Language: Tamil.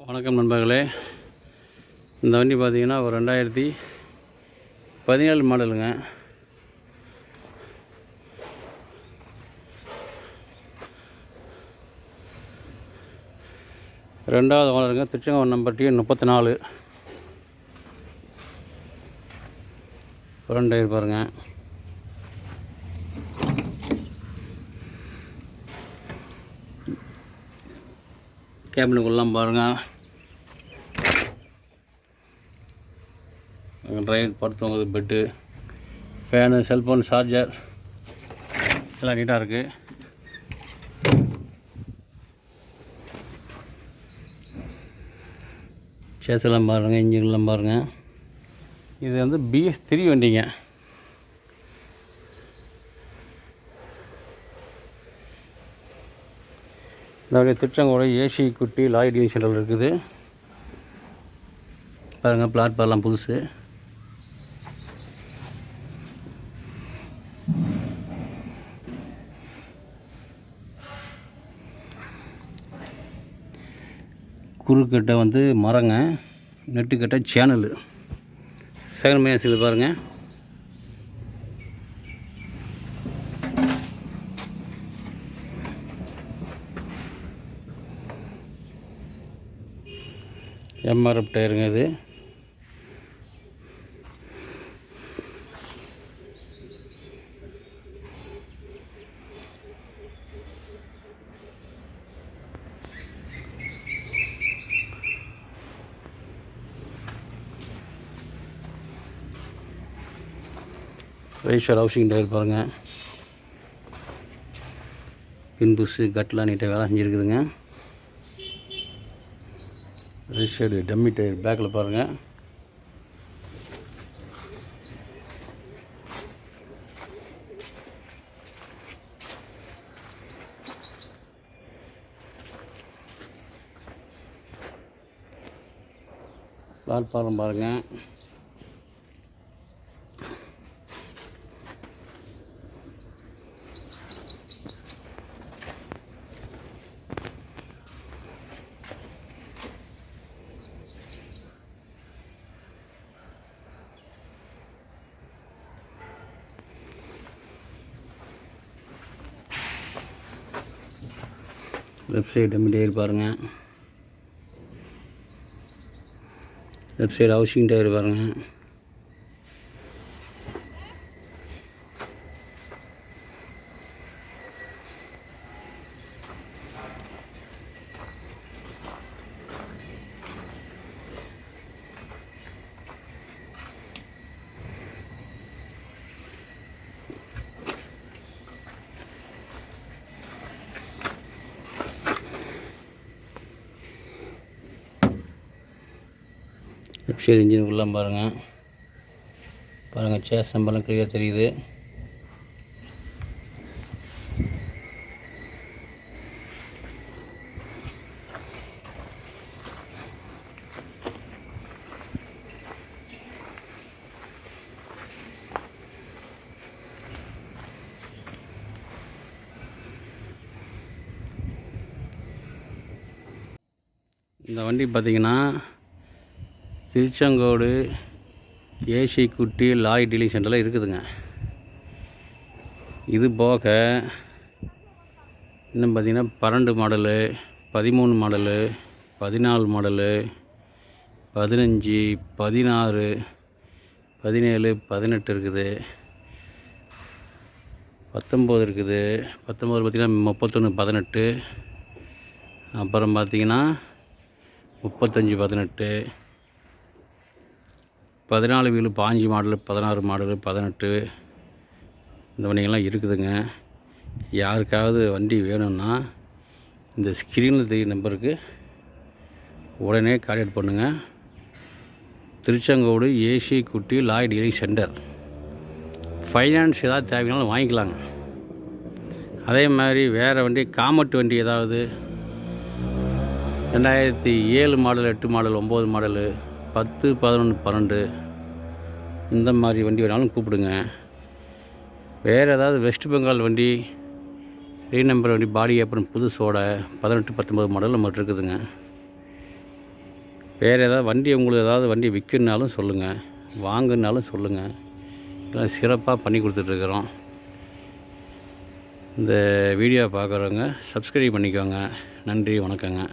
வணக்கம் நண்பர்களே. இந்த வண்டி பார்த்திங்கன்னா ஒரு 2017 மாடலுங்க. ரெண்டாவது ஓனருங்க. Tiruchengode number T 34. Front tyre பாருங்கள். கேபினுக்குள்ளலாம் பாருங்கள். டிரைவர் படுத்தவங்க பெட்டு, ஃபேனு, செல்ஃபோன் சார்ஜர் எல்லாம் நீட்டாக இருக்குது. சேஸெல்லாம் பாருங்கள், இன்ஜின்லாம் பாருங்கள். இது வந்து BS3 வண்டிங்க. இந்த திருச்செங்கோடு ஏசி குட்டி லாய் டீலிங் சென்டர் இருக்குது பாருங்கள். பிளாட்பார்லாம் புதுசு. குறுக்கட்டை வந்து மரங்க, நெட்டுக்கட்டை சேனலு. செகண்ட் மேஸ் இது பாருங்கள். MRF டயருங்க இது. ரைஷர் ஹவுசிங் டயர் பாருங்கள். பின்புஸு கட்லாம் நீட்டாக வேலை செஞ்சுருக்குதுங்க. ரைஷர்டு டம்மி டயர் பேக்கில் பாருங்கள். பிளாட்பாரம் பாருங்கள். லெஃப்ட் சைடு டம்மி டயர் பாருங்கள். லெஃப்ட் சைடு ஹவுசிங் டயர் பாருங்கள். லெஃப்ட் சைடு இன்ஜினுக்குள்ளே பாருங்கள். சேஸ் நம்பர்லாம் கிளியராக தெரியுது. இந்த வண்டி பார்த்திங்கன்னா திருச்செங்கோடு ஏசி குட்டி லாய் டீலிங் சென்டரில் இருக்குதுங்க. இது போக இன்னும் பார்த்திங்கன்னா 12 மாடலு, 13 மாடலு, 14 மாடலு, 15, 16, 17, 18 இருக்குது. 19 இருக்குது. 19 பார்த்திங்கன்னா 31, 18. அப்புறம் பார்த்திங்கன்னா 35, 18, 14 வீலு, 5 மாடலு, 16 மாடலு, 18 இந்த வண்டிகள்லாம் இருக்குதுங்க. யாருக்காவது வண்டி வேணும்னா இந்த ஸ்க்ரீனில் தெரிய நம்பருக்கு உடனே கான்டாக்ட் பண்ணுங்கள். திருச்செங்கோடு ஏசி குட்டி லாய் டீலிங் சென்டர். ஃபைனான்ஸ் ஏதாவது தேவைனாலும் வாங்கிக்கலாங்க. அதே மாதிரி வேறு வண்டி, காமெட் வண்டி ஏதாவது 2007 மாடல், 8 மாடல், 9 மாடலு, 10, 11, 12 இந்த மாதிரி வண்டி வேணாலும் கூப்பிடுங்க. வேறு ஏதாவது வெஸ்ட் பெங்கால் வண்டி, ரீநம்பர் வண்டி, பாடி ஏப்பன் புதுசோட 18, 19 மாடல் நம்மகிட்ட இருக்குதுங்க. வேறு ஏதாவது வண்டி உங்களுக்கு ஏதாவது வண்டி விற்கணுனாலும் சொல்லுங்கள், வாங்குனாலும் சொல்லுங்கள். இதெல்லாம் சிறப்பாக பண்ணி கொடுத்துட்ருக்குறோம். இந்த வீடியோ பார்க்குறவங்க சப்ஸ்கிரைப் பண்ணிக்கோங்க. நன்றி, வணக்கங்க.